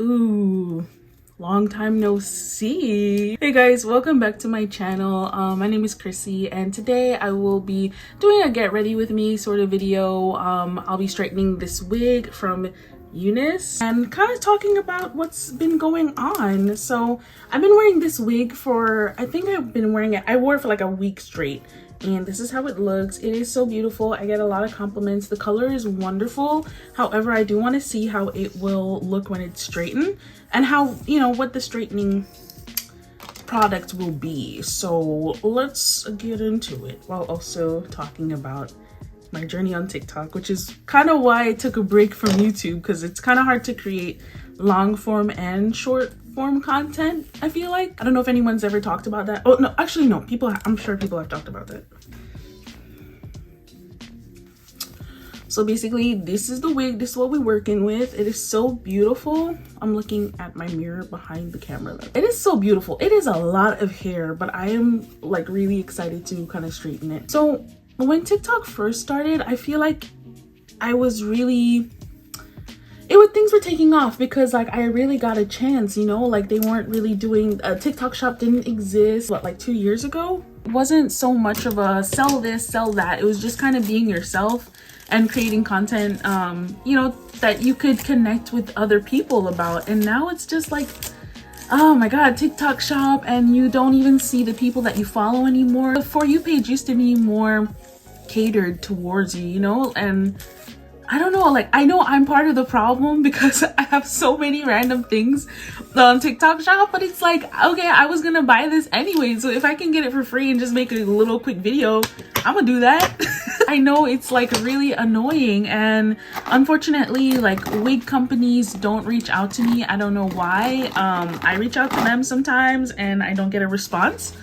Ooh, long time no see. Hey guys, welcome back to my channel. My name is Chrissy, and today I will be doing a get ready with me sort of video. I'll be straightening this wig from UNICE and kind of talking about what's been going on. So I've been wearing this wig for, I think I've been wearing it, I wore it for like a week straight. And this is how it looks. It is so beautiful. I get a lot of compliments. The color is wonderful. However, I do want to see how it will look when it's straightened and how, you know, what the straightening product will be. So let's get into it, while also talking about my journey on TikTok, which is kind of why I took a break from YouTube, because it's kind of hard to create long form and short form content. I feel like, I don't know if anyone's ever talked about that. Oh no, actually no, I'm sure people have talked about that. So basically, this is the wig. This is what we're working with. It is so beautiful. I'm looking at my mirror behind the camera. It is so beautiful. It is a lot of hair, but I am like really excited to kind of straighten it. So when TikTok first started, I feel like I was really, things were taking off because like I really got a chance, you know, like they weren't really doing, a TikTok shop didn't exist, what, like 2 years ago? It wasn't so much of a sell this, sell that. It was just kind of being yourself and creating content, you know, that you could connect with other people about. And now it's just like, oh my god, TikTok shop, and you don't even see the people that you follow anymore. The For You page used to be more catered towards you, you know, and I don't know, like I know I'm part of the problem because I have so many random things on TikTok shop, but it's like, okay, I was gonna buy this anyway, so if I can get it for free and just make a little quick video, I'm gonna do that. I know it's like really annoying, and unfortunately like wig companies don't reach out to me. I don't know why. I reach out to them sometimes and I don't get a response.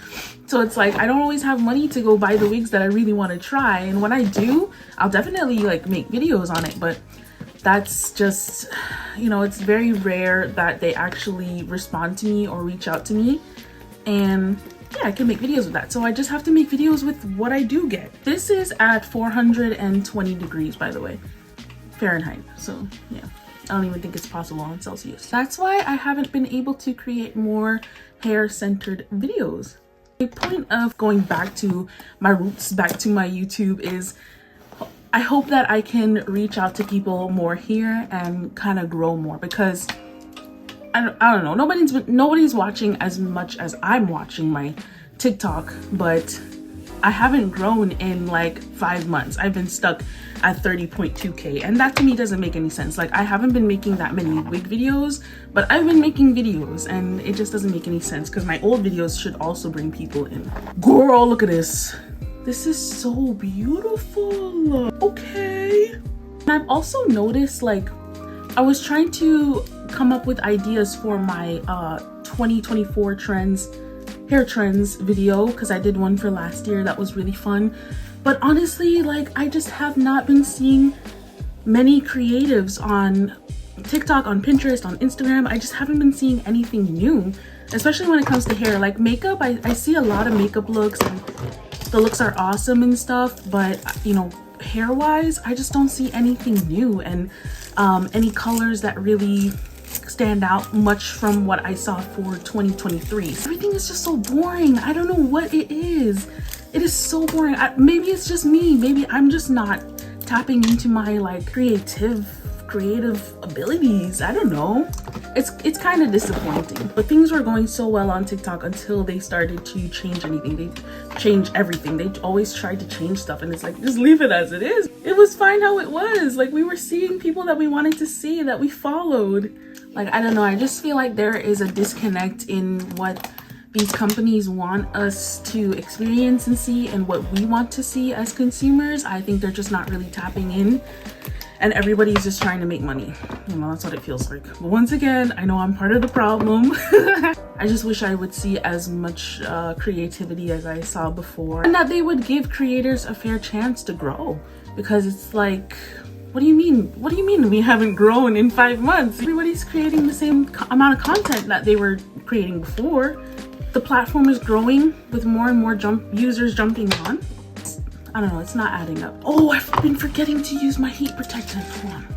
So it's like I don't always have money to go buy the wigs that I really want to try, and when I do, I'll definitely like make videos on it, but that's just, you know, it's very rare that they actually respond to me or reach out to me. And yeah, I can make videos with that, so I just have to make videos with what I do get. This is at 420 degrees, by the way, Fahrenheit, so yeah, I don't even think it's possible on Celsius. That's why I haven't been able to create more hair-centered videos. The point of going back to my roots, back to my YouTube, is I hope that I can reach out to people more here and kind of grow more, because I don't know, nobody's watching as much as I'm watching my TikTok, but I haven't grown in like 5 months. I've been stuck at 30.2k, and that to me doesn't make any sense. Like I haven't been making that many wig videos, but I've been making videos, and it just doesn't make any sense because my old videos should also bring people in. Girl, look at this. This is so beautiful. Okay. And I've also noticed, like, I was trying to come up with ideas for my 2024 trends, hair trends video, because I did one for last year that was really fun. But honestly, like I just have not been seeing many creatives on TikTok, on Pinterest, on Instagram. I just haven't been seeing anything new, especially when it comes to hair. Like makeup, I see a lot of makeup looks, and the looks are awesome and stuff, but you know, hair wise, I just don't see anything new, and any colors that really stand out much from what I saw for 2023. Everything is just so boring. I don't know what it is. It is so boring. Maybe it's just me. Maybe I'm just not tapping into my like creative abilities. I don't know. It's kind of disappointing. But things were going so well on TikTok until they started to change anything. They changed everything. They always tried to change stuff, and it's like, just leave it as it is. It was fine how it was. Like we were seeing people that we wanted to see, that we followed. Like, I don't know, I just feel like there is a disconnect in what these companies want us to experience and see and what we want to see as consumers. I think they're just not really tapping in, and everybody's just trying to make money. You know, that's what it feels like. But once again, I know I'm part of the problem. I just wish I would see as much creativity as I saw before, and that they would give creators a fair chance to grow, because it's like, what do you mean? What do you mean we haven't grown in 5 months? Everybody's creating the same amount of content that they were creating before. The platform is growing with more and more users jumping on. I don't know, it's not adding up. Oh, I've been forgetting to use my heat protectant. Hold on.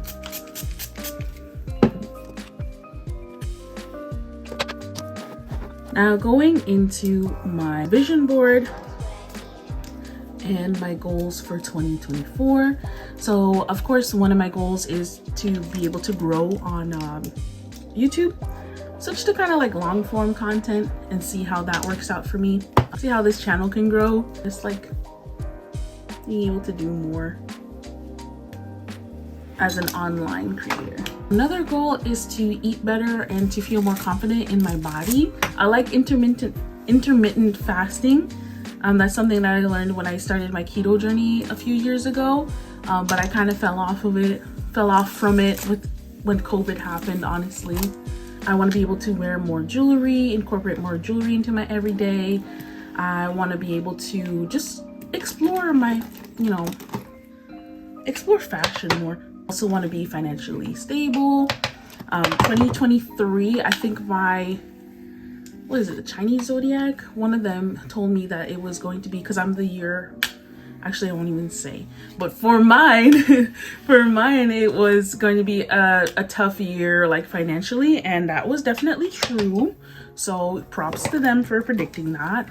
Now going into my vision board and my goals for 2024. So of course, one of my goals is to be able to grow on YouTube. So just to kind of like long form content and see how that works out for me. See how this channel can grow. Just like being able to do more as an online creator. Another goal is to eat better and to feel more confident in my body. I like intermittent fasting. That's something that I learned when I started my keto journey a few years ago, but I kind of fell off from it when COVID happened, honestly. I want to be able to wear more jewelry, incorporate more jewelry into my everyday. I want to be able to just explore explore fashion more. Also want to be financially stable. 2023, I think what is it, the Chinese zodiac? One of them told me that it was going to be, because I'm the year, actually I won't even say, but for mine, it was going to be a tough year, like financially, and that was definitely true. So props to them for predicting that.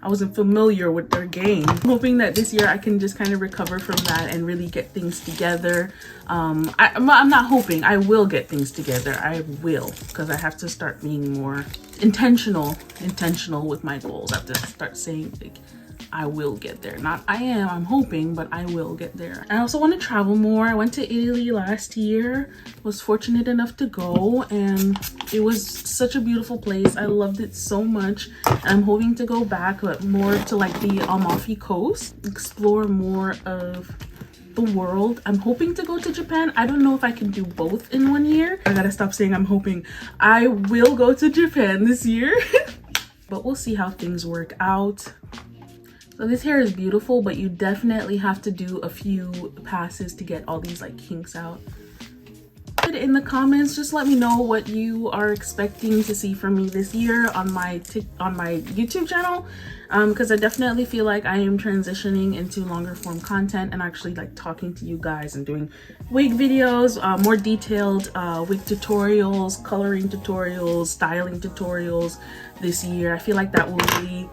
I wasn't familiar with their game. I'm hoping that this year I can just kind of recover from that and really get things together. I'm not hoping, I will get things together. I will, because I have to start being more intentional with my goals. I have to start saying like, I will get there. Not I'm hoping, but I will get there. I also want to travel more. I went to Italy last year. Was fortunate enough to go, and it was such a beautiful place. I loved it so much. I'm hoping to go back, but more to like the Amalfi Coast, explore more of the world. I'm hoping to go to Japan. I don't know if I can do both in 1 year. I gotta stop saying I'm hoping. I will go to Japan this year, but we'll see how things work out. So this hair is beautiful, but you definitely have to do a few passes to get all these like kinks out. In the comments, just let me know what you are expecting to see from me this year on my YouTube channel, because I definitely feel like I am transitioning into longer form content and actually like talking to you guys and doing wig videos, more detailed wig tutorials, coloring tutorials, styling tutorials this year. I feel like that will really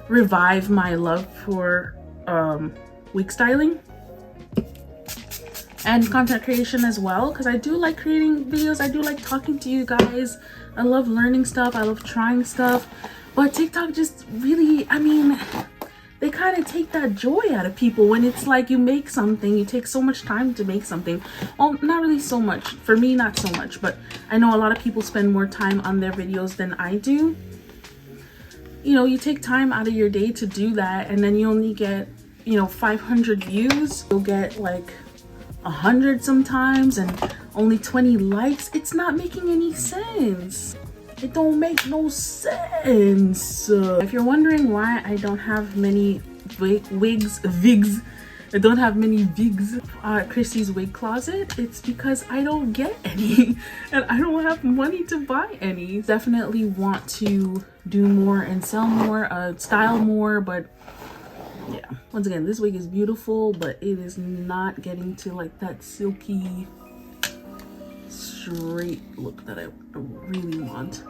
revive my love for wig styling and content creation as well, because I do like creating videos. I do like talking to you guys. I love learning stuff. I love trying stuff, but TikTok just really, I mean, they kind of take that joy out of people when it's like you make something, you take so much time to make something. Well, not really so much for me, not so much, but I know a lot of people spend more time on their videos than I do. You know, you take time out of your day to do that, and then you only get, 500 views. You'll get like 100 sometimes and only 20 likes. It's not making any sense. It don't make no sense. If you're wondering why I don't have many wigs, I don't have many wigs at Chrissy's wig closet, it's because I don't get any and I don't have money to buy any. Definitely want to do more and sell more, style more, but yeah, once again, this wig is beautiful, but it is not getting to like that silky straight look that I really want.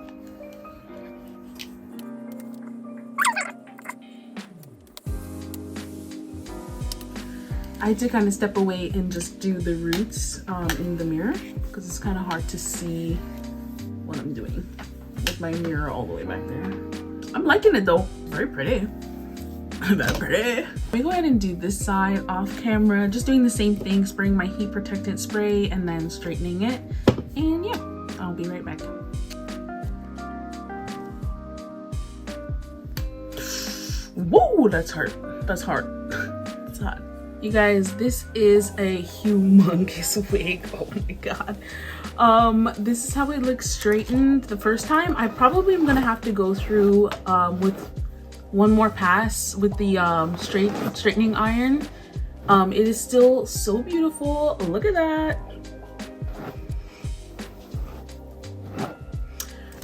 I had to kind of step away and just do the roots in the mirror, because it's kind of hard to see what I'm doing with my mirror all the way back there. I'm liking it though, very pretty. Very pretty. Let me go ahead and do this side off camera, just doing the same thing, spraying my heat protectant spray and then straightening it. And yeah, I'll be right back. Whoa, that's hard. That's hard. It's hot. You guys, this is a humongous wig. Oh my god. This is how it looks straightened the first time. I probably am gonna have to go through with one more pass with the straightening iron. It is still so beautiful. Look at that.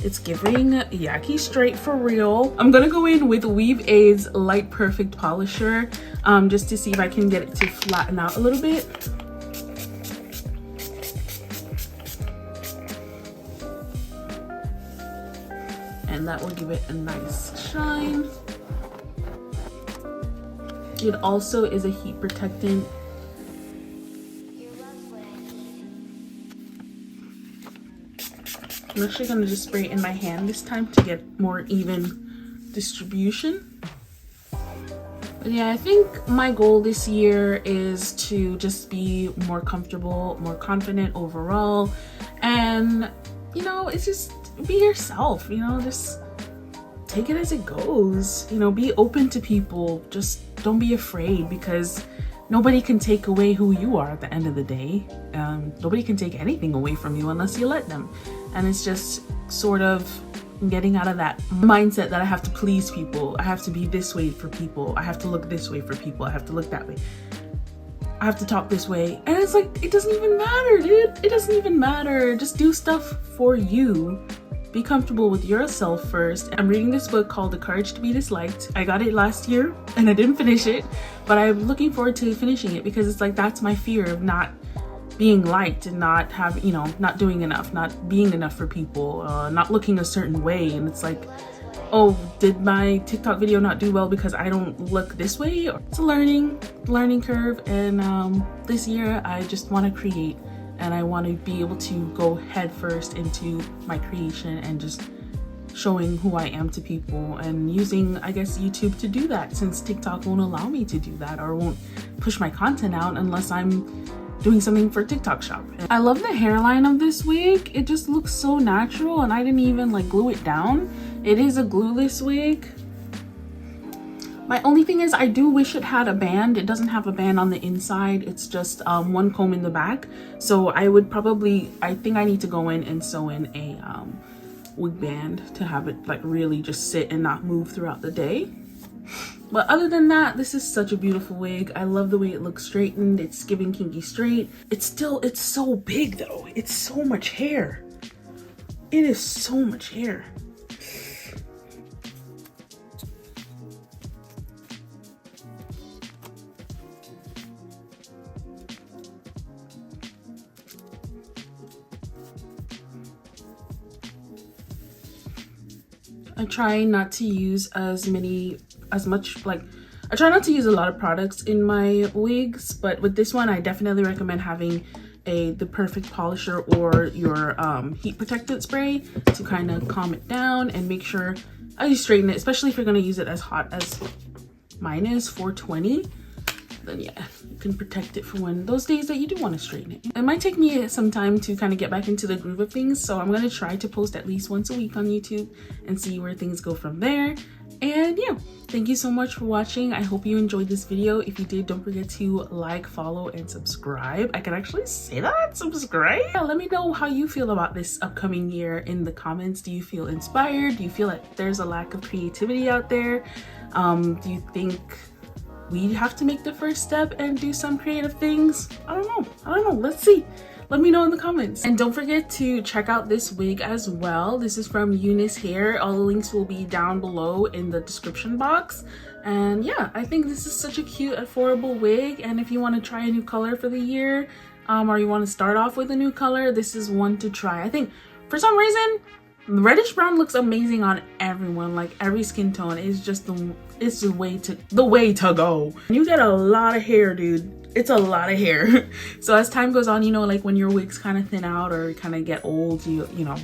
It's giving Yaki straight for real. I'm gonna go in with Weave Aid's Light Perfect Polisher just to see if I can get it to flatten out a little bit. and that will give it a nice shine. It also is a heat protectant. I'm actually going to just spray it in my hand this time to get more even distribution. But yeah, I think my goal this year is to just be more comfortable, more confident overall. And, you know, it's just be yourself, you know, just take it as it goes. You know, be open to people. Just don't be afraid, because nobody can take away who you are at the end of the day. Nobody can take anything away from you unless you let them. And it's just sort of getting out of that mindset that I have to please people. I have to be this way for people. I have to look this way for people. I have to look that way. I have to talk this way. And it's like, it doesn't even matter, dude. It doesn't even matter. Just do stuff for you. Be comfortable with yourself first. I'm reading this book called The Courage to Be Disliked. I got it last year and I didn't finish it, but I'm looking forward to finishing it, because it's like, that's my fear of not being liked and not have, you know, not doing enough, not being enough for people, not looking a certain way. And it's like, oh, did my TikTok video not do well because I don't look this way? It's a learning curve. And this year I just want to create, and I want to be able to go head first into my creation and just showing who I am to people, and using, I guess, YouTube to do that, since TikTok won't allow me to do that, or won't push my content out unless I'm doing something for TikTok shop. I love the hairline of this wig. It just looks so natural, and I didn't even like glue it down. It is a glueless wig. My only thing is, I do wish it had a band. It doesn't have a band on the inside. It's just one comb in the back. So I would probably, I think I need to go in and sew in a wig band to have it like really just sit and not move throughout the day. But other than that, this is such a beautiful wig. I love the way it looks straightened. It's giving kinky straight. It's so big though. It's so much hair. It is so much hair. I try not to use I try not to use a lot of products in my wigs, but with this one I definitely recommend having the perfect polisher or your heat protectant spray to kind of calm it down and make sure you straighten it, especially if you're going to use it as hot as mine is, 420. Then yeah, you can protect it for when those days that you do want to straighten it. It might take me some time to kind of get back into the groove of things, so I'm going to try to post at least once a week on YouTube and see where things go from there. And yeah, thank you so much for watching. I hope you enjoyed this video. If you did, don't forget to like, follow, and subscribe. I can actually say that, subscribe. Yeah, let me know how you feel about this upcoming year in the comments. Do you feel inspired? Do you feel like there's a lack of creativity out there? Do you think we have to make the first step and do some creative things? I don't know. Let's see. Let me know in the comments. And don't forget to check out this wig as well. This is from UNICE Hair. All the links will be down below in the description box. And yeah, I think this is such a cute, affordable wig. And if you want to try a new color for the year, or you want to start off with a new color, this is one to try. I think for some reason, reddish brown looks amazing on everyone. Like every skin tone is just the way to go. You get a lot of hair, dude. It's a lot of hair. So as time goes on, you know, like when your wigs kind of thin out or kind of get old, you know,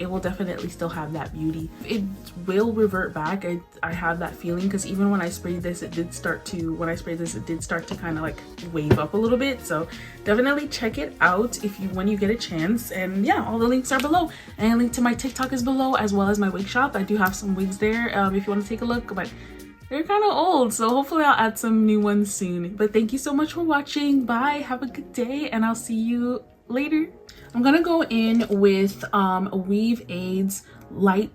it will definitely still have that beauty. It will revert back. I have that feeling, because even when I sprayed this, it did start to kind of like wave up a little bit. So definitely check it out when you get a chance. And yeah, all the links are below, and a link to my TikTok is below, as well as my wig shop. I do have some wigs there if you want to take a look, but they're kind of old, so hopefully I'll add some new ones soon. But thank you so much for watching. Bye, have a good day, and I'll see you later. I'm gonna go in with Weave Aids Light